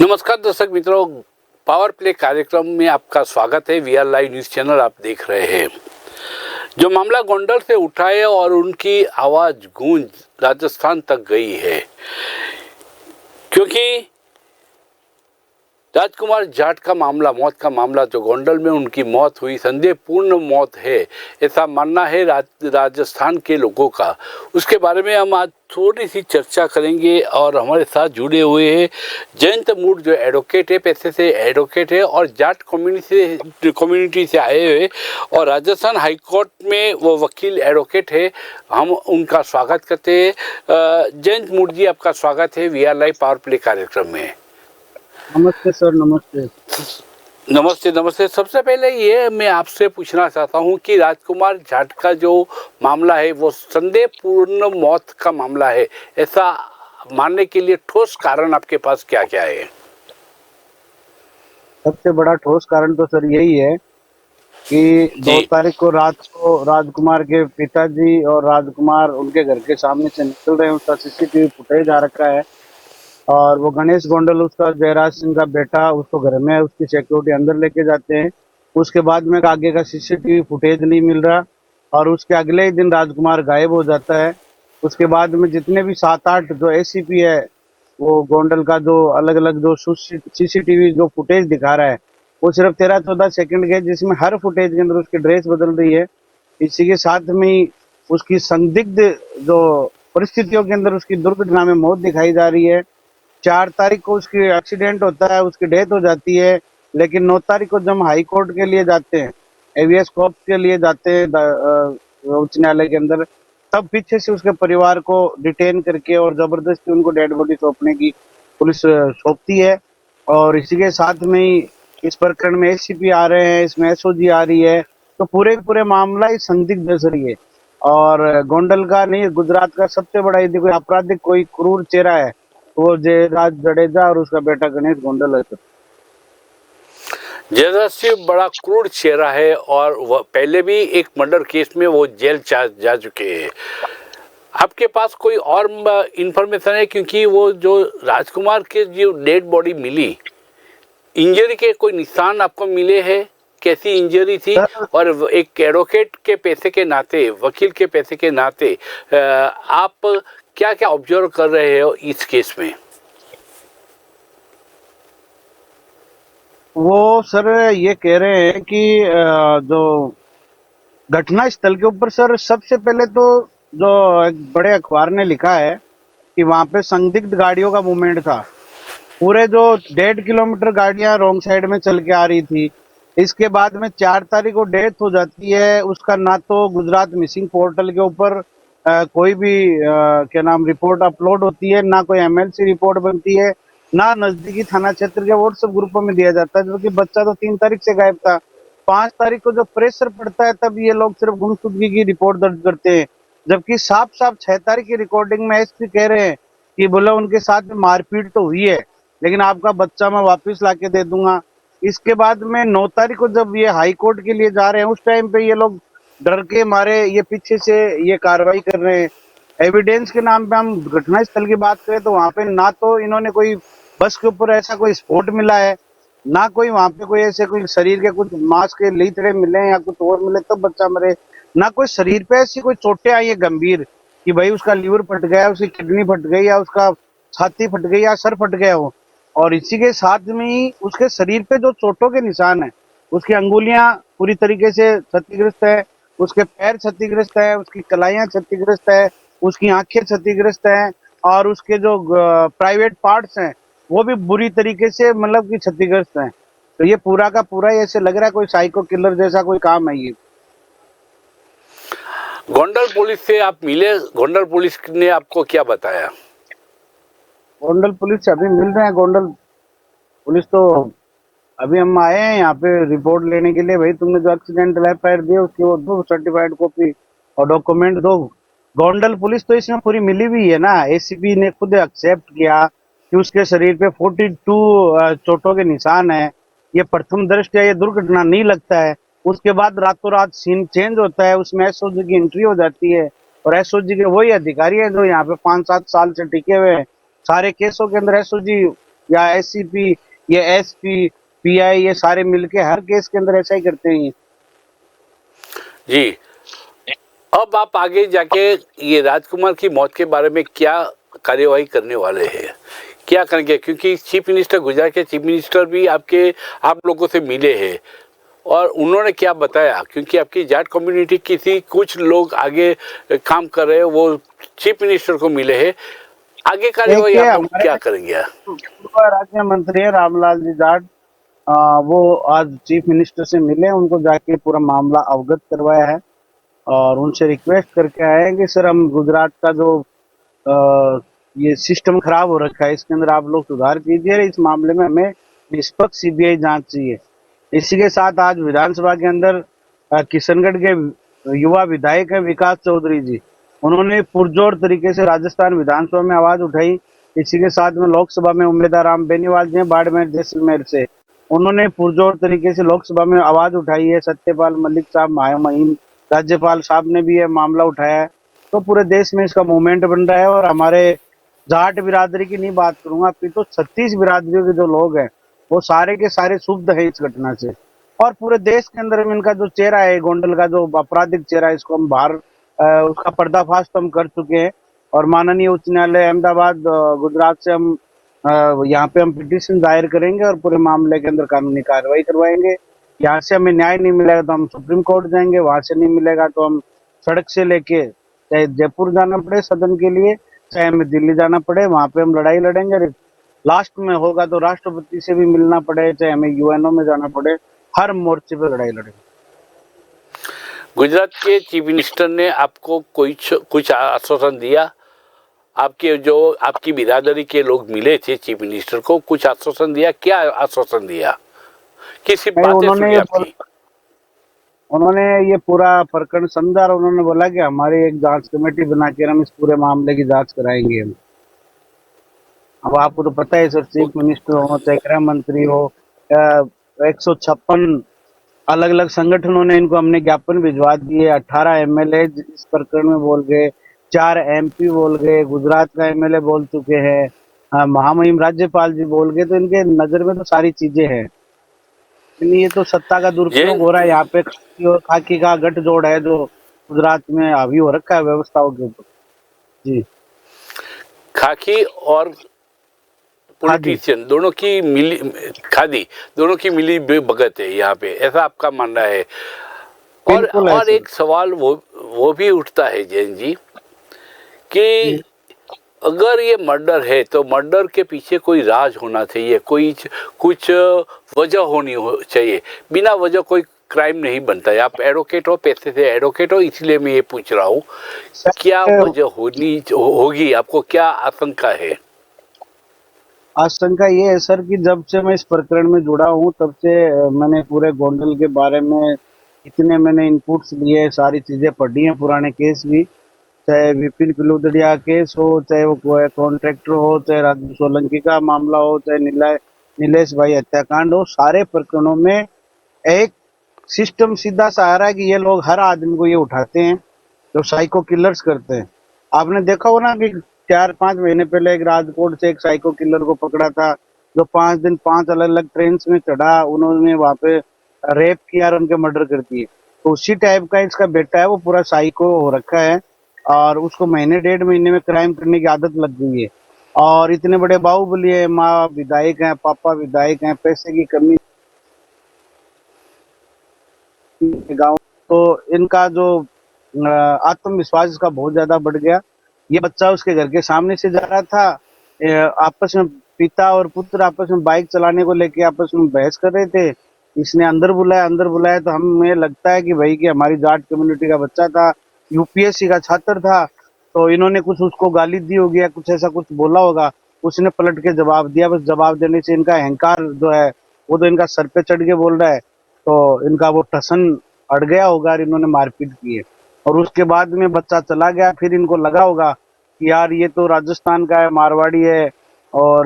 नमस्कार दर्शक मित्रों, पावर प्ले कार्यक्रम में आपका स्वागत है। वीआर लाइव न्यूज चैनल आप देख रहे हैं। जो मामला गोंडल से उठा है और उनकी आवाज गूंज राजस्थान तक गई है, क्योंकि राजकुमार जाट का मामला, मौत का मामला, जो गोंडल में उनकी मौत हुई, संदेहपूर्ण मौत है, ऐसा मानना है राजस्थान के लोगों का। उसके बारे में हम आज थोड़ी सी चर्चा करेंगे और हमारे साथ जुड़े हुए हैं जयंत मूड, जो एडवोकेट है, पैसे से एडवोकेट है और जाट कम्युनिटी से आए हुए और राजस्थान हाई कोर्ट में वो वकील एडवोकेट है। हम उनका स्वागत करते हैं। जयंत मूड जी, आपका स्वागत है वीआर लाइव पावर प्ले कार्यक्रम में। नमस्ते सर। नमस्ते नमस्ते। नमस्ते। सबसे पहले ये मैं आपसे पूछना चाहता हूँ कि राजकुमार जाट का जो मामला है वो संदेहपूर्ण मौत का मामला है, ऐसा मानने के लिए ठोस कारण आपके पास क्या क्या है? सबसे बड़ा ठोस कारण तो सर यही है कि 2 तारीख को रात को राजकुमार के पिताजी और राजकुमार उनके घर के सामने से निकल रहे हैं। उसका सीसीटीवी फुटेज आ रखा है और वो गणेश गोंडल, उसका जयराज सिंह का बेटा, उसको घर में उसकी सिक्योरिटी अंदर लेके जाते हैं। उसके बाद में आगे का सीसीटीवी फुटेज नहीं मिल रहा और उसके अगले ही दिन राजकुमार गायब हो जाता है। उसके बाद में जितने भी 7-8 जो एसीपी है, वो गोंडल का जो अलग अलग जो सीसीटीवी जो फुटेज दिखा रहा है, वो सिर्फ 13-14 सेकंड के, जिसमें हर फुटेज के अंदर उसकी ड्रेस बदल रही है। इसी के साथ में ही उसकी संदिग्ध जो परिस्थितियों के अंदर उसकी दुर्घटना में मौत दिखाई जा रही है। 4 तारीख को उसकी एक्सीडेंट होता है, उसकी डेथ हो जाती है, लेकिन 9 तारीख को जब हम हाई कोर्ट के लिए जाते हैं, एवीएस कॉर्प्स के लिए जाते हैं उच्च न्यायालय के अंदर, तब पीछे से उसके परिवार को डिटेन करके और जबरदस्ती उनको डेड बॉडी सौंपने की पुलिस सौंपती है। और इसी के साथ में ही इस प्रकरण में एसीपी आ रहे हैं, इसमें एसओजी आ रही है, तो पूरे मामला ही संदिग्ध नजर है। और गोंडल का नहीं, गुजरात का सबसे बड़ा यदि कोई आपराधिक कोई क्रूर चेहरा है, वो जयराज जडेजा और उसका बेटा गणेश गोंडल है। जयराज सिंह बड़ा क्रूर चेहरा है और वह पहले भी एक मर्डर केस में वो जेल जा चुके हैं। आपके पास कोई और इंफॉर्मेशन है? क्योंकि वो जो राजकुमार के जो डेड बॉडी मिली, इंजरी के कोई निशान आपको मिले हैं? कैसी इंजरी थी? और एक एडवोकेट के पैसे के नाते, वकील के पैसे के नाते, आप क्या क्या ऑब्जर्व कर रहे हो इस केस में? वो सर ये कह रहे हैं कि जो घटना स्थल के ऊपर सर, सबसे पहले तो जो एक बड़े अखबार ने लिखा है कि वहां पे संदिग्ध गाड़ियों का मूवमेंट था। पूरे जो 1.5 किलोमीटर गाड़ियां रॉन्ग साइड में चल के आ रही थी। इसके बाद में 4 तारीख को डेथ हो जाती है। उसका ना तो गुजरात मिसिंग पोर्टल के ऊपर कोई भी क्या नाम रिपोर्ट अपलोड होती है, ना कोई एमएलसी रिपोर्ट बनती है, ना नजदीकी थाना क्षेत्र के व्हाट्सएप ग्रुपों में दिया जाता है, जबकि बच्चा तो 3 तारीख से गायब था। 5 तारीख को जब प्रेशर पड़ता है तब ये लोग सिर्फ गुमशुदगी की रिपोर्ट दर्ज करते हैं, जबकि साफ साफ 6 तारीख की रिकॉर्डिंग में एसपी कह रहे हैं कि बोला उनके साथ में मारपीट तो हुई है, लेकिन आपका बच्चा मैं वापस लाके दे दूंगा। इसके बाद में 9 तारीख को जब ये हाई कोर्ट के लिए जा रहे हैं, उस टाइम पे ये लोग डर के मारे ये पीछे से ये कार्रवाई कर रहे हैं। एविडेंस के नाम पे हम घटना स्थल की बात करें तो वहां पे ना तो इन्होंने कोई बस के ऊपर ऐसा कोई स्पॉट मिला है, ना कोई वहां पे कोई ऐसे कोई शरीर के कुछ मांस के लीथड़े मिले या कुछ और मिले तब बच्चा मरे, ना कोई शरीर पे ऐसी कोई चोटें आई है गंभीर कि भाई उसका लीवर फट गया, उसकी किडनी फट गई या उसका छाती फट गई या सर फट गया हो। और इसी के साथ में ही उसके शरीर पे जो चोटों के निशान है, उसकी अंगुलियां पूरी तरीके से क्षतिग्रस्त है, उसके पैर क्षतिग्रस्त है, उसकी कलाइयां क्षतिग्रस्त है, उसकी आंखें क्षतिग्रस्त है और उसके जो प्राइवेट पार्ट्स हैं वो भी बुरी तरीके से मतलब कि क्षतिग्रस्त हैं। तो ये पूरा का पूरा ऐसे लग रहा है कोई साइको किलर जैसा कोई काम है ये। गोंडल पुलिस से आप मिले? गोंडल पुलिस ने आपको क्या बताया? गोंडल पुलिस से अभी मिल रहे हैं। गोंडल पुलिस तो अभी हम आए हैं यहाँ पे रिपोर्ट लेने के लिए। भाई तुमने जो एक्सीडेंटल एफआईआर दी उसकी वो दो सर्टिफाइड कॉपी और डॉक्यूमेंट दो। गोंडल पुलिस तो इसमें पूरी मिली हुई है ना। एसीपी ने खुद एक्सेप्ट किया कि उसके शरीर पे 42 चोटों के निशान है। ये प्रथम दृष्टया ये दुर्घटना नहीं लगता है। उसके बाद रातों रात सीन चेंज होता है, उसमें एसओजी की एंट्री हो जाती है और एसओजी के वही अधिकारी है जो यहाँ पे 5-7 साल से टिके हुए हैं। सारे केसों के अंदर एसओजी या एससीपी, ये एसपी, पीआई, ये सारे मिलके हर केस के अंदर ऐसा ही करते हैं। जी, अब आप आगे जाके ये राजकुमार की मौत के बारे में क्या कार्यवाही करने वाले हैं, क्या करेंगे? क्योंकि चीफ मिनिस्टर, गुजरात के चीफ मिनिस्टर भी आप लोगों से मिले हैं और उन्होंने क्या बताया? क्योंकि आपकी जाट कम्युनिटी की थी, कुछ लोग आगे काम कर रहे हैं, वो चीफ मिनिस्टर को मिले हैं, आगे कार्यवाही देखिए, आप लोग हमारे क्या करेंगे? पूर्व राज्य मंत्री है रामलाल जी जाट, वो आज चीफ मिनिस्टर से मिले, उनको जाके पूरा मामला अवगत करवाया है और उनसे रिक्वेस्ट करके आए हैं कि सर, हम गुजरात का जो ये सिस्टम खराब हो रखा है, इसके अंदर आप लोग सुधार कीजिए, इस मामले में हमें निष्पक्ष सीबीआई जांच चाहिए। इसी के साथ आज विधानसभा के अंदर किशनगढ़ के युवा विधायक हैं विकास चौधरी जी, उन्होंने पुरजोर तरीके से राजस्थान विधानसभा में आवाज उठाई। इसी के साथ में लोकसभा में उम्मीदवार राम बेनीवाल जी हैं बाड़मेर जैसलमेर से, उन्होंने पुरजोर तरीके से लोकसभा में आवाज उठाई है। सत्यपाल मलिक साहब, महामहिम राज्यपाल साहब ने भी यह मामला उठाया है। तो पूरे देश में इसका मूवमेंट बन रहा है और हमारे जाट बिरादरी की नहीं बात करूंगा, अपितु 36 बिरादरियों के जो लोग हैं वो सारे के सारे शुद्ध है इस घटना से। और पूरे देश के अंदर में इनका जो चेहरा है, गोंडल का जो आपराधिक चेहरा है, इसको हम बाहर उसका पर्दाफाश तो हम कर चुके हैं और माननीय उच्च न्यायालय अहमदाबाद गुजरात से हम यहाँ पे हम पिटीशन दायर करेंगे और पूरे मामले के अंदर कानूनी कार्रवाई करवाएंगे। यहाँ से हमें न्याय नहीं मिलेगा तो हम सुप्रीम कोर्ट जाएंगे, वहां से नहीं मिलेगा तो हम सड़क से लेके चाहे जयपुर जाना पड़े सदन के लिए, चाहे हमें दिल्ली जाना पड़े, वहां पे हम लड़ाई लड़ेंगे। लास्ट में होगा तो राष्ट्रपति से भी मिलना पड़े, चाहे हमें यूएनओ में जाना पड़े, हर मोर्चे पे लड़ाई लड़ेंगे। गुजरात के चीफ मिनिस्टर ने आपको कुछ आश्वासन दिया? आपकी बिरादरी के लोग मिले थे चीफ मिनिस्टर को, कुछ आश्वासन दिया? क्या आश्वासन दिया? किसी बातें सुनी आपकी? उन्होंने ये पूरा प्रकरण समझा और उन्होंने बोला कि हमारी एक जांच कमेटी बना के हम इस पूरे मामले की जांच कराएंगे। हम अब आपको तो पता है सर, चीफ मिनिस्टर हो चाहे गृह मंत्री हो, 156 अलग अलग संगठनों ने इनको हमने ज्ञापन भिजवा दिए। 18 एमएलए इस प्रकरण में बोल गए, 4 एमपी बोल गए, गुजरात का एमएलए बोल चुके हैं, महामहिम राज्यपाल जी बोल गए। तो इनके नजर में तो सारी चीजें हैं, लेकिन ये तो सत्ता का दुरुपयोग हो रहा है। यहाँ पे खाकी और खाकी का गठजोड़ है जो गुजरात में हावी हो रखा है व्यवस्थाओं के ऊपर। जी, खाकी और पॉलिटिशियन दोनों की मिली भगत है यहाँ पे, ऐसा आपका मानना है? और एक सवाल वो भी उठता है जैन जी कि अगर ये मर्डर है तो मर्डर के पीछे कोई राज होना चाहिए, कुछ वजह होनी चाहिए। बिना वजह कोई क्राइम नहीं बनता है। आप एडवोकेट हो, पैसे से एडवोकेट हो, इसलिए मैं ये पूछ रहा हूँ, क्या वजह होगी? आपको क्या आशंका है? आशंका ये है सर कि जब से मैं इस प्रकरण में जुड़ा हूँ तब से मैंने पूरे गोंडल के बारे में इतने मैंने इनपुट्स लिए, सारी चीजें पढ़ी हैं, पुराने केस भी, चाहे विपिन पिलूदड़िया केस हो, चाहे वो कॉन्ट्रैक्टर हो, चाहे राजू सोलंकी का मामला हो, चाहे नीलेश भाई हत्याकांड हो, सारे प्रकरणों में एक सिस्टम सीधा सा आ रहा है कि ये लोग हर आदमी को ये उठाते हैं जो साइको किलर्स करते हैं। आपने देखा हो ना कि 4-5 महीने पहले एक राजकोट से एक साइको किलर को पकड़ा था, जो 5 दिन 5 अलग अलग ट्रेन में चढ़ा, उन्होंने वहां पे रेप किया और उनके मर्डर कर दिए। तो उसी टाइप का इसका बेटा है, वो पूरा साइको हो रखा है और उसको महीने 1.5 महीने में क्राइम करने की आदत लग गई है। और इतने बड़े बाहुबली है, माँ विधायक हैं, पापा विधायक हैं, पैसे की कमी गाँव, तो इनका जो आत्मविश्वास इसका बहुत ज्यादा बढ़ गया। ये बच्चा उसके घर के सामने से जा रहा था, आपस में पिता और पुत्र आपस में बाइक चलाने को लेके आपस में बहस कर रहे थे। इसने अंदर बुलाया तो हमें लगता है कि भाई कि हमारी जाट कम्युनिटी का बच्चा था, यूपीएससी का छात्र था, तो इन्होंने कुछ उसको गाली दी होगी या कुछ ऐसा कुछ बोला होगा, उसने पलट के जवाब दिया। बस जवाब देने से इनका अहंकार जो है वो तो इनका सर पे चढ़ के बोल रहा है, तो इनका वो टसन अड़ गया होगा और इन्होंने मारपीट की है। और उसके बाद में बच्चा चला गया, फिर इनको लगा होगा कि यार ये तो राजस्थान का है, मारवाड़ी है और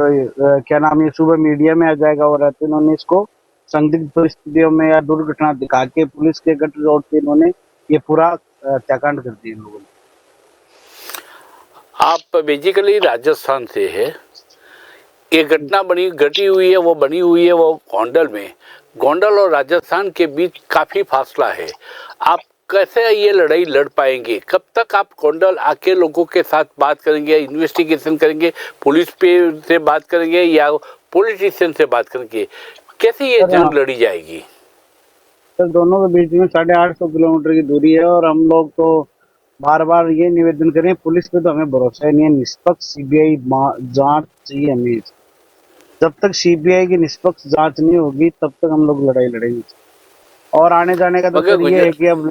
क्या नाम, ये सुबह मीडिया में आ जाएगा, और तो इन्होंने इसको संदिग्ध परिस्थितियों में या दुर्घटना दिखा के पुलिस के गठजोड़ से इन्होंने ये पूरा हत्याकांड कर दिया इन लोगों ने। आप बेसिकली राजस्थान से है, ये घटना घटी हुई है, वो बनी हुई है वो गोंडल में। गोंडल और राजस्थान के बीच काफी फासला है। आप कैसे ये लड़ाई लड़ पाएंगे? कब तक आप गोंडल आके लोगों के साथ बात करेंगे, इन्वेस्टिगेशन करेंगे, पुलिस पे से बात करेंगे या पॉलिटिशियन से बात करेंगे? कैसे ये जंग लड़ी जाएगी? सर दोनों के बीच में 850 किलोमीटर की दूरी है और हम लोग तो बार बार ये निवेदन करें, पुलिस पे तो हमें भरोसा ही नहीं है। निष्पक्ष सीबीआई जांच चाहिए हमें। जब तक सीबीआई की निष्पक्ष जांच नहीं होगी तब तक हम लोग लड़ाई लड़ेंगे। और आने जाने का तो मगर सर ये है कि अब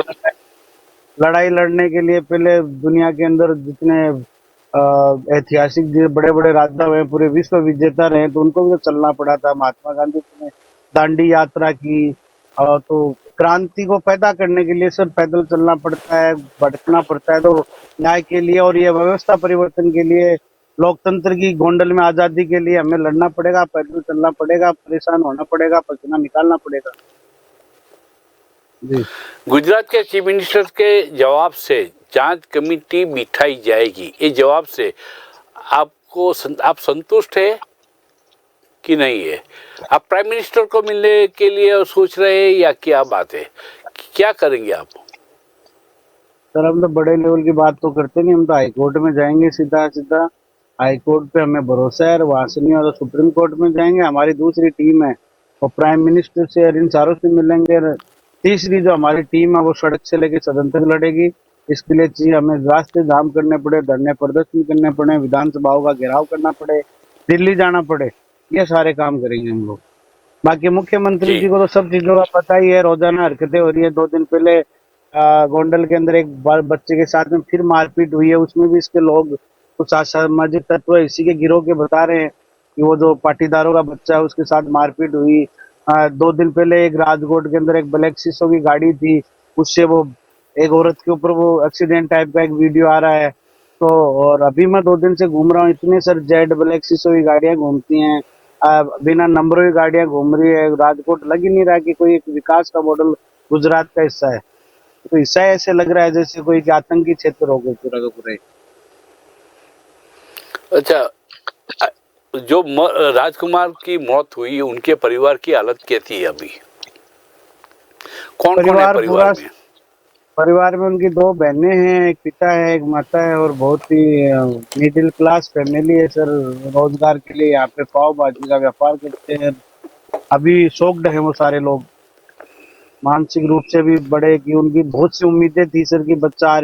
लड़ाई लड़ने के लिए पहले दुनिया के अंदर जितने ऐतिहासिक बड़े बड़े राजा हुए, पूरे विश्व विजेता रहे, तो उनको भी तो चलना पड़ा था। महात्मा गांधी ने दांडी यात्रा की। तो क्रांति को पैदा करने के लिए सर पैदल चलना पड़ता है, भटकना पड़ता है। तो न्याय के लिए और ये व्यवस्था परिवर्तन के लिए, लोकतंत्र की गोंडल में आजादी के लिए हमें लड़ना पड़ेगा, पैदल चलना पड़ेगा, परेशान होना पड़ेगा, पसीना निकालना पड़ेगा। जी गुजरात के चीफ मिनिस्टर के जवाब से जांच कमेटी बिठाई जाएगी, ये जवाब से आपको आप संतुष्ट है कि नहीं है? आप प्राइम मिनिस्टर को मिलने के लिए सोच रहे हैं या क्या बात है? क्या करेंगे आप? सर हम तो बड़े लेवल की बात तो करते नहीं, हम तो हाई कोर्ट में जाएंगे सीधा सीधा। हाई कोर्ट पे हमें भरोसा है, और वहां से नहीं और सुप्रीम कोर्ट में जाएंगे। हमारी दूसरी टीम है वो प्राइम मिनिस्टर से और इन सारों से मिलेंगे। और तीसरी जो हमारी टीम है वो सड़क से लेकर सदन तक लड़ेगी। इसके लिए चाहिए हमें रास्ते जाम करने पड़े, धरने प्रदर्शन करने पड़े, विधानसभाओं का घेराव करना पड़े, दिल्ली जाना पड़े, ये सारे काम करेंगे हम लोग। बाकी मुख्यमंत्री जी को तो सब चीजों का पता ही है, रोजाना हरकतें हो रही है। 2 दिन पहले गोंडल के अंदर एक बच्चे के साथ में फिर मारपीट हुई है, उसमें भी इसके लोग कुछ असामाजिक तत्व इसी के गिरोह के बता रहे हैं कि वो जो पाटीदारों का बच्चा है उसके साथ मारपीट हुई। 2 दिन पहले एक राजकोट के अंदर एक ब्लैक शीशो की गाड़ी थी, उससे वो एक औरत के ऊपर वो एक्सीडेंट टाइप का एक वीडियो आ रहा है। तो और अभी मैं 2 दिन से घूम रहा हूँ, इतने सर जेड ब्लैक शीशो की गाड़ियां घूमती हैं, बिना नंबरों की गाड़ियां घूम रही है। राजकोट लग ही नहीं रहा कि कोई एक विकास का मॉडल गुजरात का हिस्सा है। तो हिस्सा ऐसे लग रहा है जैसे कोई आतंकी क्षेत्र हो गया पूरा का पूरा। अच्छा, जो राजकुमार की मौत हुई उनके परिवार की हालत कैसी है अभी? कौन कौन है परिवार में? परिवार में उनकी 2 बहनें हैं, एक पिता है, एक माता है, और बहुत ही मिडिल क्लास फैमिली है सर। रोजगार के लिए यहाँ पे पाव भाजी का व्यापार करते हैं। अभी शॉक्ड है वो सारे लोग, मानसिक रूप से भी बड़े, कि उनकी बहुत सी उम्मीदें थी सर कि बच्चा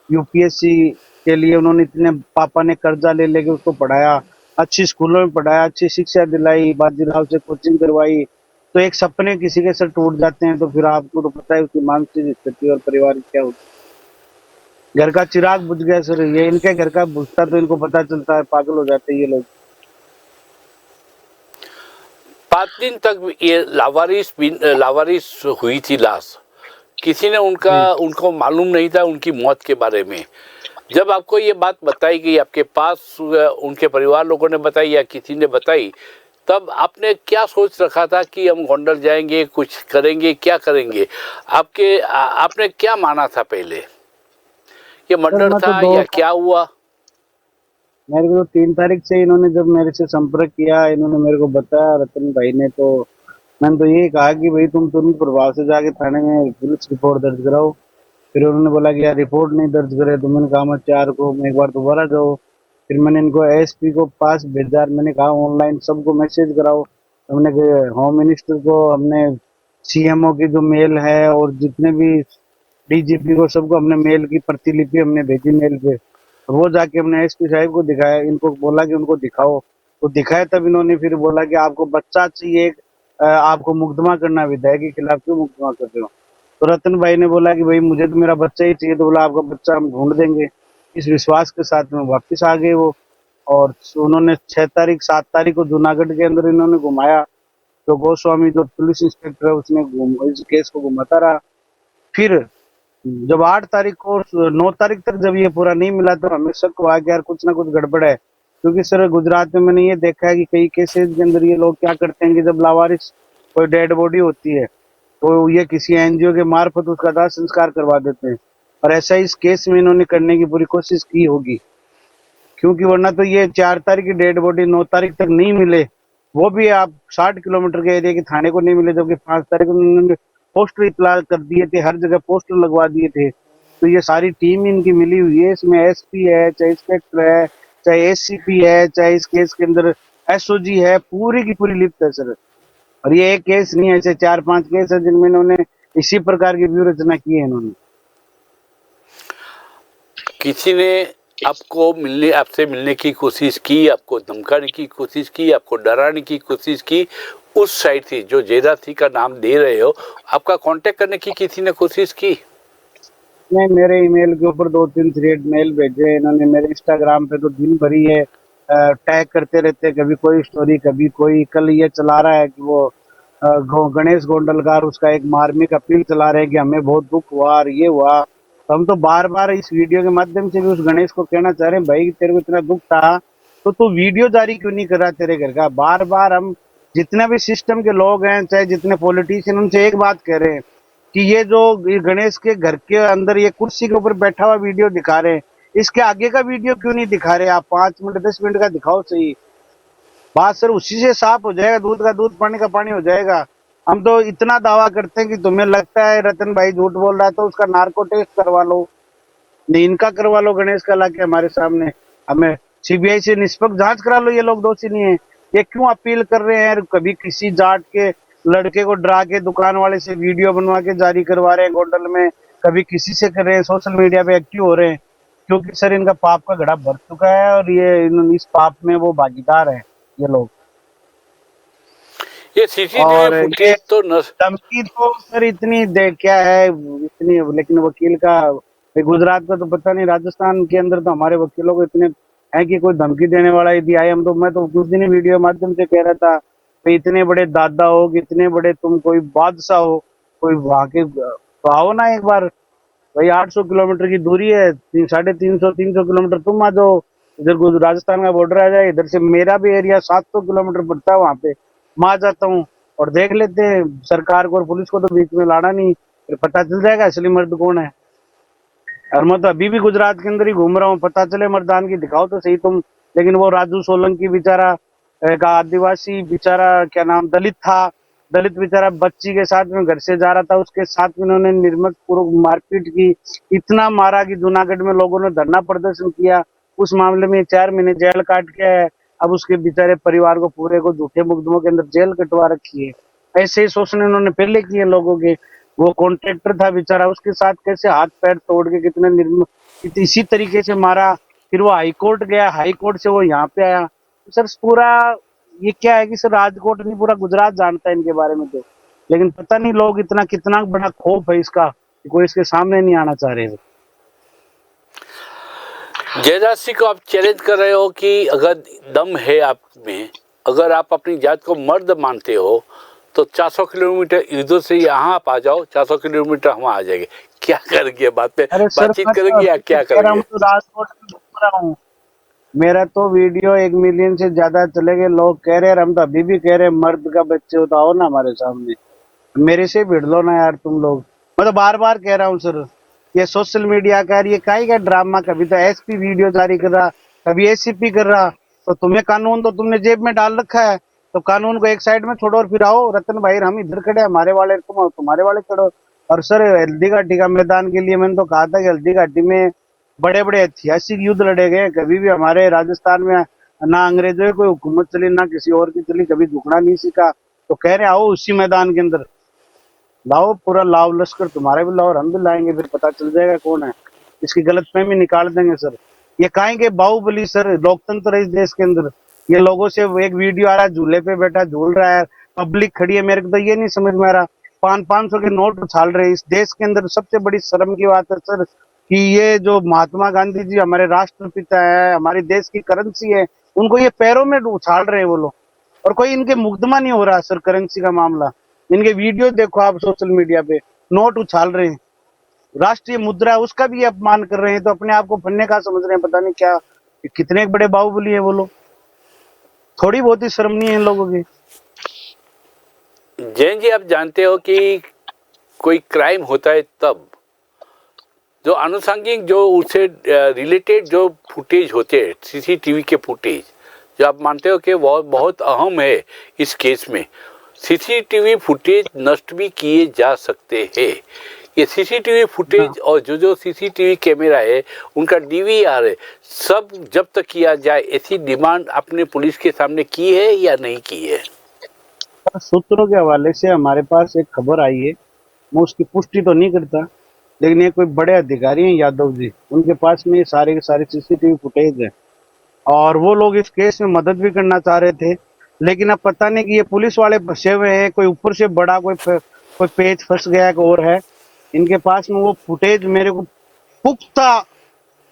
यूपीएससी के लिए उन्होंने इतने पापा ने कर्जा ले लेके उसको पढ़ाया, अच्छी स्कूलों में पढ़ाया, अच्छी शिक्षा दिलाई, बाजीराव से कोचिंग करवाई। तो एक सपने किसी के सर टूट जाते हैं तो फिर आपको तो पता है उसकी मानसिक स्थिति और परिवार की क्या होती। घर का चिराग बुझ गया सर, ये इनके घर का बुझता तो इनको पता चलता है, पागल हो जाते हैं ये लोग। 5 दिन तक ये लावारिस हुई थी लाश। किसी ने उनको मालूम नहीं था उनकी मौत के बारे में। जब आपको ये बात बताई गई, आपके पास उनके परिवार लोगों ने बताई या किसी ने बताई, तब आपने क्या सोच रखा था कि हम गोंडल जाएंगे, कुछ करेंगे, क्या करेंगे? आपने क्या माना था पहले? ये मर्डर था या क्या हुआ? मेरे को 3 तारीख से इन्होंने जब मेरे से संपर्क किया, इन्होंने मेरे को बताया रतन भाई ने, तो मैंने तो यही कहा कि भाई तुम तुरंत प्रभाव से जाके थाने में पुलिस रिपोर्ट दर्ज कराओ। फिर उन्होंने बोला कि यार रिपोर्ट नहीं दर्ज करे तो मैंने कहा मैं 4 को मैं एक बार दोबारा जाओ। फिर मैंने इनको एसपी को पास भेजा, मैंने कहा ऑनलाइन सबको मैसेज कराओ। हमने होम मिनिस्टर को, हमने सीएमओ की जो मेल है और जितने भी डीजीपी को सबको हमने मेल की प्रतिलिपि हमने भेजी मेल पे। वो जाके हमने एसपी साहब को दिखाया, इनको बोला कि उनको दिखाओ, तो दिखाया। तब इन्होंने फिर बोला कि आपको बच्चा चाहिए, आपको मुकदमा करना, विधायक के खिलाफ क्यों मुकदमा कर रहे हो? तो रतन भाई ने बोला कि भाई मुझे तो मेरा बच्चा ही चाहिए। तो बोला आपका बच्चा हम ढूंढ देंगे। इस विश्वास के साथ में वापस आ गए वो। और उन्होंने 6 तारीख 7 तारीख को जूनागढ़ के अंदर इन्होंने घुमाया। तो गोस्वामी जो पुलिस इंस्पेक्टर है उसने इस केस को घुमाता रहा। फिर जब 8 तारीख को 9 तारीख तक जब ये पूरा नहीं मिला तो हमें शक हुआ कि यार कुछ ना कुछ गड़बड़ है। क्योंकि सर गुजरात में मैंने ये देखा है कि कई केसेस के अंदर ये लोग क्या करते हैं कि जब लावारिस कोई डेड बॉडी होती है तो ये किसी एनजीओ के मार्फत उसका दाह संस्कार करवा देते हैं। और ऐसा इस केस में इन्होंने करने की पूरी कोशिश की होगी क्योंकि वरना तो ये 4 तारीख की डेड बॉडी 9 तारीख तक नहीं मिले, वो भी आप 60 किलोमीटर के एरिया के थाने को नहीं मिले, जबकि 5 तारीख को उन्होंने पोस्टर इतला कर दिए थे, हर जगह पोस्टर लगवा दिए थे। तो ये सारी टीम इनकी मिली हुई है, इसमें एसपी है, चाहे इंस्पेक्टर है, चाहे एसीपी है, चाहे इस केस के अंदर एसओजी है, पूरी की पूरी लिप्त है सर। और ये एक केस नहीं है, ऐसे 4-5 केस है जिनमें इन्होंने इसी प्रकार की व्यू रचना की है इन्होंने। किसी ने आपसे मिलने की कोशिश की, आपको धमकाने की कोशिश की, आपको डराने की कोशिश की उस साइड से, जो जेदासी का नाम दे रहे हो, आपका कांटेक्ट करने की किसी ने कोशिश की? नहीं, मेरे ईमेल के ऊपर 2-3 थ्रेड मेल भेजे इन्होंने, मेरे इंस्टाग्राम पे तो दिन भर ही है टैग करते रहते, कभी कोई स्टोरी कभी कोई। कल ये चला रहा है कि वो गणेश गोंडलकार उसका एक मार्मिक अपील चला रहे हैं कि हमें बहुत दुख हुआ और ये हुआ। तो हम तो बार बार इस वीडियो के माध्यम से भी उस गणेश को कहना चाह रहे हैं, भाई तेरे को इतना दुख था तो तू वीडियो जारी क्यों नहीं कर रहा तेरे घर का। बार बार हम जितने भी सिस्टम के लोग हैं, चाहे जितने पॉलिटिशियन, उनसे एक बात कह रहे हैं कि ये जो गणेश के घर के अंदर ये कुर्सी के ऊपर बैठा हुआ वीडियो दिखा रहे हैं, इसके आगे का वीडियो क्यों नहीं दिखा रहे आप? 5 मिनट 10 मिनट का दिखाओ सही। बात सर उसी से साफ हो जाएगा, दूध का दूध पानी का पानी हो जाएगा। हम तो इतना दावा करते हैं कि तुम्हें लगता है रतन भाई झूठ बोल रहा है तो उसका नार्को टेस्ट करवा लो, नहीं इनका करवा लो, गणेश का लाके हमारे सामने, हमें सीबीआई से निष्पक्ष जांच करा लो, ये लोग दोषी नहीं है। ये क्यों अपील कर रहे हैं? कभी किसी जाट के लड़के को डरा के दुकान वाले से वीडियो बनवा के जारी करवा रहे हैं गोंडल में, कभी किसी से कर रहे हैं, सोशल मीडिया पे एक्टिव हो रहे हैं, क्योंकि सर इनका पाप का घड़ा भर चुका है और ये इस पाप में वो भागीदार है ये लोग। ये सीसीटीवी और ये फुटेज तो धमकी तो सर इतनी दे क्या है इतनी, लेकिन वकील का गुजरात का तो पता नहीं, राजस्थान के अंदर तो हमारे वकीलों को इतने है कि कोई धमकी देने वाला यदि आए, हम तो, मैं तो कुछ दिन वीडियो माध्यम से कह रहा था कि इतने बड़े दादा हो कि इतने बड़े तुम कोई बादशाह हो, कोई वहां के तो आओ ना एक बार भाई। 800 किलोमीटर की दूरी है, 350-300 किलोमीटर तुम आ जाओ, इधर राजस्थान का बॉर्डर आ जाए, इधर से मेरा भी एरिया 700 किलोमीटर पड़ता है, वहां पे मैं आ जाता हूँ और देख लेते हैं। सरकार को और पुलिस को तो बीच में लाना नहीं, फिर पता चल जाएगा असली मर्द कौन है। और मैं तो अभी भी गुजरात के अंदर ही घूम रहा हूँ, पता चले मर्दान की दिखाओ तो सही तुम। लेकिन वो राजू सोलंकी बेचारा एक आदिवासी बेचारा, क्या नाम, दलित था, दलित बेचारा बच्ची के साथ में घर से जा रहा था, उसके साथ में उन्होंने निर्मम पूर्वक मारपीट की, इतना मारा कि जूनागढ़ में लोगों ने धरना प्रदर्शन किया। उस मामले में 4 महीने जेल काट के है, अब उसके बेचारे परिवार को पूरे को झूठे मुकदमों के अंदर जेल कटवा रखी है। ऐसे ही शोषण इन्होंने पहले किए लोगों के। वो कॉन्ट्रैक्टर था बेचारा, उसके साथ कैसे हाथ पैर तोड़ के कितने इसी तरीके से मारा। फिर वो हाई कोर्ट गया, हाई कोर्ट से वो यहाँ पे आया। सर पूरा ये क्या है कि सर राजकोट नहीं पूरा गुजरात जानता है इनके बारे में तो, लेकिन पता नहीं लोग इतना कितना बड़ा खौफ है इसका कि कोई इसके सामने नहीं आना चाह रहे हैं। जयराज सिंह को आप चैलेंज कर रहे हो कि अगर दम है आप में, अगर आप अपनी जात को मर्द मानते हो तो 400 किलोमीटर इधर से यहाँ आप आ जाओ, 400 किलोमीटर हम आ जाएंगे। क्या करेंगे बात पे, बातचीत करेंगे या क्या करेंगे? तो राजकोट में घूम रहा हूँ, मेरा तो वीडियो 1 मिलियन से ज्यादा चले गए, लोग कह रहे हैं, हम तो अभी भी कह रहे हैं मर्द का बच्चे हो तो आओ ना हमारे सामने, मेरे से भिड़ लो ना यार तुम लोग। मैं तो बार बार कह रहा हूँ सर, ये सोशल मीडिया का ये काहे का ड्रामा, कभी तो एसपी वीडियो जारी कर रहा, कभी एसीपी कर रहा, तो तुम्हें कानून तो तुमने जेब में डाल रखा है, तो कानून को एक साइड में छोड़ो और फिर आओ रतन भाई, हम इधर खड़े, हमारे वाले तुम तुम्हारे वाले खड़ो। और सर हल्दी घाटी का मैदान के लिए मैंने तो कहा था कि हल्दी घाटी में बड़े बड़े ऐतिहासिक युद्ध लड़े गए, कभी भी हमारे राजस्थान में ना अंग्रेजों की कोई हुकूमत चली ना किसी और की चली, कभी झुकना नहीं सीखा। तो कह रहे आओ उसी मैदान के अंदर लाओ, पूरा लाओ लश्कर, तुम्हारे भी लाओ और हम भी लाएंगे, फिर पता चल जाएगा कौन है, इसकी गलतफहमी निकाल देंगे सर। ये काहेंगे बाहुबली सर, लोकतंत्र है इस देश के अंदर, ये लोगों से एक वीडियो आ रहा है झूले पे बैठा झूल रहा है, पब्लिक खड़ी है, मेरे को तो ये नहीं समझ में आ रहा, 500 के नोट उछाल रहे हैं इस देश के अंदर। सबसे बड़ी शर्म की बात है सर कि ये जो महात्मा गांधी जी हमारे राष्ट्रपिता है, हमारे देश की करेंसी है, उनको ये पैरों में उछाल रहे हैं वो लोग, और कोई इनके मुकदमा नहीं हो रहा सर करेंसी का मामला। इनके वीडियो देखो आप सोशल मीडिया पे, नोट उछाल रहे हैं, राष्ट्रीय मुद्रा उसका भी अपमान कर रहे हैं, तो अपने आप को फन्ने का समझ रहे हैं, पता नहीं क्या, कितने बड़े बाहुबली है वो लोग, थोड़ी बहुत ही शर्म नहीं है इन लोगों की। जैन जी, आप जानते हो कि कोई क्राइम होता है तब जो आनुषंगिक जो उससे रिलेटेड जो फुटेज होते हैं सीसीटीवी के फुटेज, जो आप मानते हो कि बहुत बहुत अहम है इस केस में। सीसीटीवी फुटेज नष्ट भी किए जा सकते हैं। ये सीसीटीवी फुटेज और जो सीसीटीवी कैमरा है उनका डीवीआर है, सब जब्त किया जाए, ऐसी डिमांड आपने पुलिस के सामने की है या नहीं की है? सूत्रों के हवाले से हमारे पास एक खबर आई है, मैं उसकी पुष्टि तो नहीं करता, लेकिन ये कोई बड़े अधिकारी हैं यादव जी, उनके पास में ये सारे के सारे सीसीटीवी फुटेज है और वो लोग इस केस में मदद भी करना चाह रहे थे। लेकिन अब पता नहीं कि ये पुलिस वाले फंसे हुए हैं, कोई ऊपर से बड़ा कोई पेच फंस गया है और है इनके पास में वो फुटेज। मेरे को पुख्ता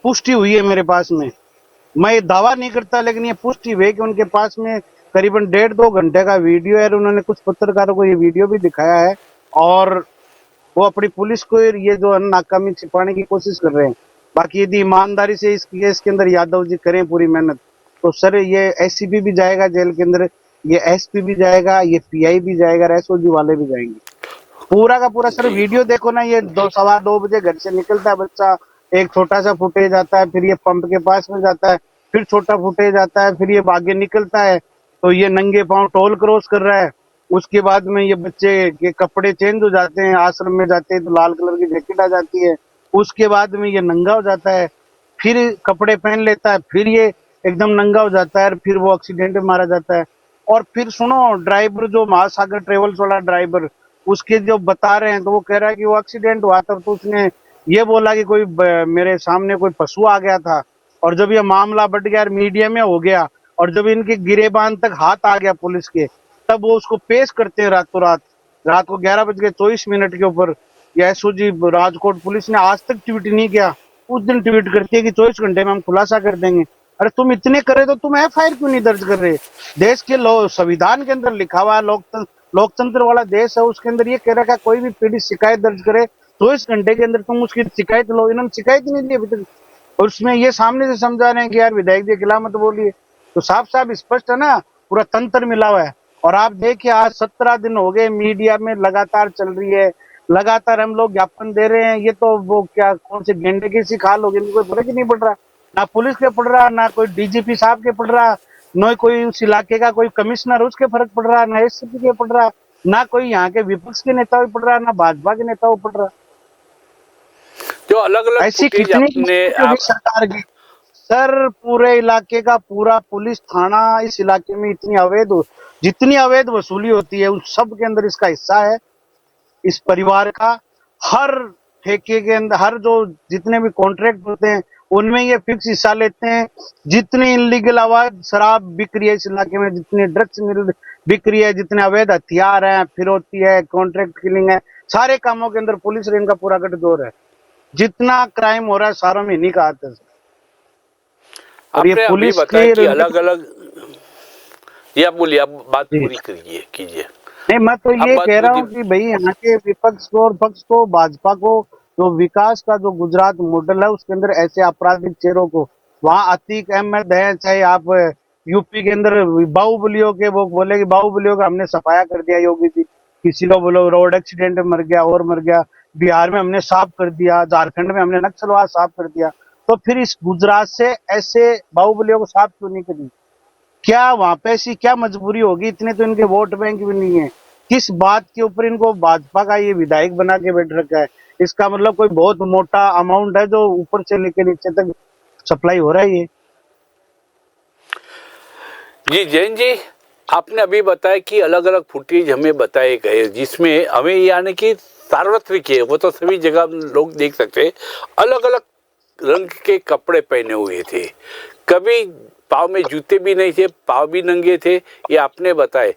पुष्टि हुई है मेरे पास में, मैं ये दावा नहीं करता लेकिन ये पुष्टि हुई है कि उनके पास में करीबन 1.5-2 घंटे का वीडियो है और उन्होंने कुछ पत्रकारों को ये वीडियो भी दिखाया है और वो अपनी पुलिस को ये जो नाकामी छिपाने की कोशिश कर रहे हैं। बाकी यदि ईमानदारी से इस केस के अंदर यादव जी करें पूरी मेहनत, तो सर ये एससीपी भी जाएगा जेल के अंदर, ये एसपी भी जाएगा, ये पीआई भी जाएगा, एसओजी वाले भी जाएंगे। पूरा का पूरा सर वीडियो देखो ना, ये 2-2:15 बजे घर से निकलता है बच्चा, एक छोटा सा फुटेज आता है, फिर ये पंप के पास में जाता है, फिर छोटा फुटेज आता है, फिर ये आगे निकलता है तो ये नंगे पांव टोल क्रॉस कर रहा है। उसके बाद में ये बच्चे के कपड़े चेंज हो जाते हैं, आश्रम में जाते हैं तो लाल कलर की जैकेट आ जाती है, उसके बाद में ये नंगा हो जाता है, फिर कपड़े पहन लेता है, फिर ये एकदम नंगा हो जाता है, फिर वो एक्सीडेंट में मारा जाता है। और फिर सुनो, ड्राइवर जो महासागर ट्रेवल्स वाला ड्राइवर, उसके जो बता रहे हैं तो वो कह रहा है कि वो एक्सीडेंट हुआ था तो उसने ये बोला कि कोई मेरे सामने कोई पशु आ गया था, और जब ये मामला बढ़ गया और मीडिया में हो गया और जब इनके गिरेबान तक हाथ आ गया पुलिस के, तब वो उसको पेश करते हैं रातों रात, रात को 11:24 के ऊपर। या एसओजी राजकोट पुलिस ने आज तक ट्वीट नहीं किया, उस दिन ट्वीट करती है कि 24 घंटे में हम खुलासा कर देंगे। अरे तुम इतने करे तो तुम एफआईआर क्यों नहीं दर्ज कर रहे? देश के संविधान के अंदर लिखा हुआ लोकतंत्र वाला देश है, उसके अंदर ये कह रखा है कोई भी पीड़ित शिकायत दर्ज करे 24 घंटे के अंदर तुम उसकी शिकायत लो। इन्होंने शिकायत ही नहीं दी अभी तक, और उसमें ये सामने से समझा रहे हैं कि यार विधायक जी के खिलाफ मत बोलिए। तो साफ साफ स्पष्ट है ना, पूरा तंत्र मिला हुआ है। और आप देखिए आज 17 दिन हो गए मीडिया में लगातार चल रही है, लगातार हम लोग ज्ञापन दे रहे हैं। ये तो वो क्या कौन से गेंडे की सी खाल होगी, इनको कोई फर्क ही नहीं पड़ रहा, ना पुलिस के पड़ रहा, ना कोई डीजीपी साहब के पड़ रहा, न कोई उस इलाके का कोई कमिश्नर उसके फर्क पड़ रहा, ना एसपी के पड़ रहा, ना कोई यहाँ के विपक्ष के नेता पड़ रहा, ना भाजपा के नेता पड़ रहा। जो अलग अलग ऐसी कितनी सरकार की सर, पूरे इलाके का पूरा पुलिस थाना इस इलाके में जितनी अवैध वसूली होती है उस सब के अंदर इसका हिस्सा है। इस परिवार का हर ठेके के अंदर, हर जो जितने भी कॉन्ट्रैक्ट होते हैं उनमें ये फिक्स हिस्सा लेते हैं। जितनी इनलीगल अवैध शराब बिक रही है इस इलाके में, जितनी ड्रग्स बिक रही है, जितने अवैध हथियार हैं, फिरौती है, कॉन्ट्रैक्ट किलिंग है, सारे कामों के अंदर पुलिस रेंज का पूरा गठजोड़ है। जितना क्राइम हो रहा है सारों में इन्हीं का हाथ है। और ये पुलिस बताया कि अलग अलग, ये आप बोलिए, आप बात पूरी कीजिए। नहीं, मैं तो ये कह रहा हूँ कि भाई यहाँ के विपक्ष को और पक्ष को, भाजपा को, जो विकास का जो गुजरात मॉडल है उसके अंदर ऐसे आपराधिक चेहरों को, वहाँ अतीक अहमद है, चाहे आप यूपी के अंदर बाहुबलियों के, वो बोले कि बाहुबलियों का हमने सफाया कर दिया योगी जी, किसी को बोलो रोड एक्सीडेंट में मर गया और मर गया, बिहार में हमने साफ कर दिया, झारखंड में हमने नक्सलवाद साफ कर दिया, तो फिर इस गुजरात से ऐसे बाहुबलियों को साफ क्यों नहीं करी? क्या वहां पे ऐसी क्या मजबूरी होगी? इतने तो इनके वोट बैंक भी नहीं है, किस बात के ऊपर इनको भाजपा का ये विधायक बना के बैठ रखा है? इसका मतलब कोई बहुत मोटा अमाउंट है जो ऊपर से लेकर नीचे तक सप्लाई हो रहा है ये। जी जैन जी, आपने अभी बताया कि अलग अलग फुटेज हमें बताए गए जिसमें हमें यानी कि सार्वत्रिक है, वो तो सभी जगह लोग देख सकते हैं, अलग अलग रंग के कपड़े पहने हुए थे, कभी पाँव में जूते भी नहीं थे, पाँव भी नंगे थे, ये आपने बताए।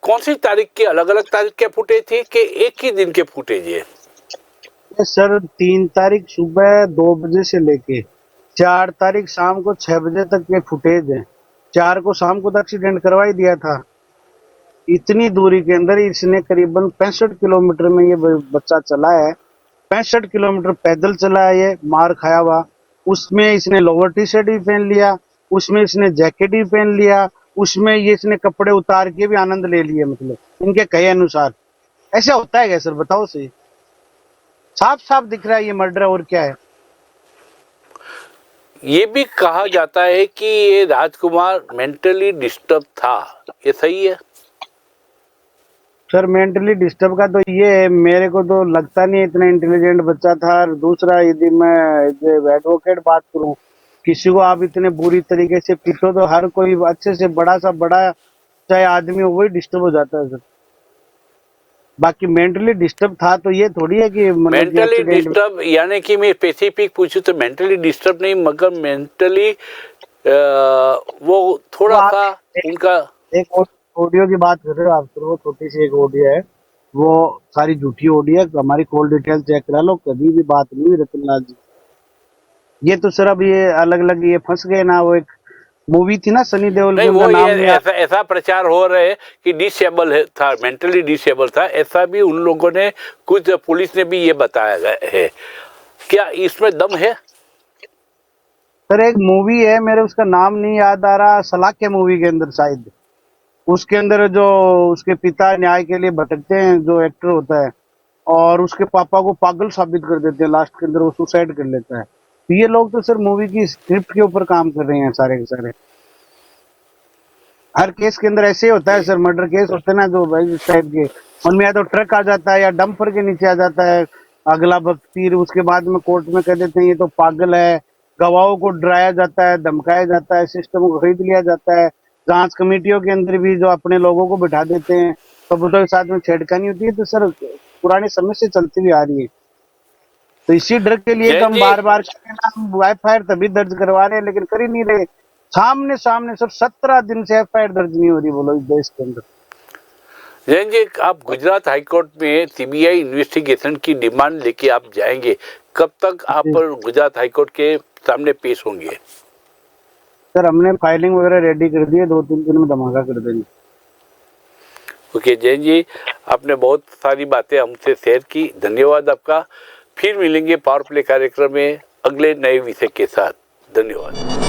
कौन सी तारीख के, अलग अलग तारीख के फुटेज थे कि एक ही दिन के फुटेज है? सर 3 तारीख सुबह 2 बजे से लेके 4 तारीख शाम को 6 बजे तक के फुटेज है। 4 को शाम को तो एक्सीडेंट करवा ही दिया था। इतनी दूरी के अंदर इसने करीबन 65 किलोमीटर में ये बच्चा चला है, 65 किलोमीटर पैदल चला है ये, मार खाया हुआ। उसमें इसने लोअर टी शर्ट भी पहन लिया, उसमें इसने जैकेट भी पहन लिया, उसमें ये इसने कपड़े उतार के भी आनंद ले लिया, मतलब इनके कहे अनुसार। ऐसा होता है क्या सर, बताओ सही? साफ साफ दिख रहा है ये मर्डर है, और क्या है। ये भी कहा जाता है कि ये राजकुमार मेंटली डिस्टर्ब था, ये सही है? सर मेंटली डिस्टर्ब का तो ये है, मेरे को तो लगता नहीं इतना इंटेलिजेंट बच्चा था। और दूसरा, यदि मैं एडवोकेट बात करूं, किसी को आप इतने बुरी तरीके से पीटो तो हर कोई अच्छे से बड़ा सा बड़ा चाहे आदमी हो वही डिस्टर्ब हो जाता है सर। बाकी मेंटली डिस्टर्ब था तो ये थोड़ी है कि मतलब मेंटली डिस्टर्ब यानी कि मैं स्पेसिफिक पूछूं तो मेंटली डिस्टर्ब नहीं, मगर मेंटली वो थोड़ा सा उनका। एक ऑडियो की बात कर रहे हो आप सर, वो छोटी सी एक ऑडियो है, वो सारी झूठी ऑडियो है। हमारी कॉल डिटेल चेक करा लो, कभी भी बात नहीं हुई रतनलाल जी। ये तो सर अब ये अलग अलग ये फंस गए ना। वो एक मूवी थी ना सनी देओल की, नहीं, उनका वो नाम ये नहीं ऐसा प्रचार हो रहा है कि डिसेबल है था, मेंटली डिसेबल था, ऐसा भी उन लोगों ने, कुछ पुलिस ने भी ये बताया है। क्या इसमें दम है? सर एक मूवी है, मेरे उसका नाम नहीं याद आ रहा, सलाखे मूवी के अंदर शायद, उसके अंदर जो उसके पिता न्याय के लिए भटकते हैं, जो एक्टर होता है, और उसके पापा को पागल साबित कर देते हैं, लास्ट के अंदर वो सुसाइड कर लेता है। तो ये लोग तो सर मूवी की स्क्रिप्ट के ऊपर काम कर रहे हैं सारे के सारे। हर केस के अंदर ऐसे ही होता है सर, मर्डर केस होते हैं ना जो भाई इस टाइप के, उनमें या तो ट्रक आ जाता है या डंपर के नीचे आ जाता है अगला व्यक्ति, उसके बाद में कोर्ट में कह देते हैं ये तो पागल है, गवाहों को डराया जाता है, धमकाया जाता है, सिस्टम को खरीद लिया जाता है, जांच कमेटियों के अंदर भी जो अपने लोगों को बिठा देते हैं, सबूतों के साथ में छेड़खानी होती है। तो सर पुराने समय से चलती हुई आ रही है, तो इसी डर के लिए तो जैन हम जी, बार बार एफआईआर तभी दर्ज करवा रहे हैं, लेकिन कर ही नहीं रहे। सामने सामने सर 17 दिन से एफआईआर दर्ज नहीं हो रही, बोलो इस देश के अंदर। जैन जी, आप गुजरात हाईकोर्ट में सीबीआई इन्वेस्टिगेशन की डिमांड लेके आप जाएंगे, कब तक आप गुजरात हाईकोर्ट के सामने पेश होंगे? सर हमने फाइलिंग वगैरह रेडी कर दी है, 2-3 दिन में धमाका कर देंगे। ओके जैन जी, आपने बहुत सारी बातें हमसे शेयर की, धन्यवाद आपका। फिर मिलेंगे पावर प्ले कार्यक्रम में अगले नए विषय के साथ। धन्यवाद।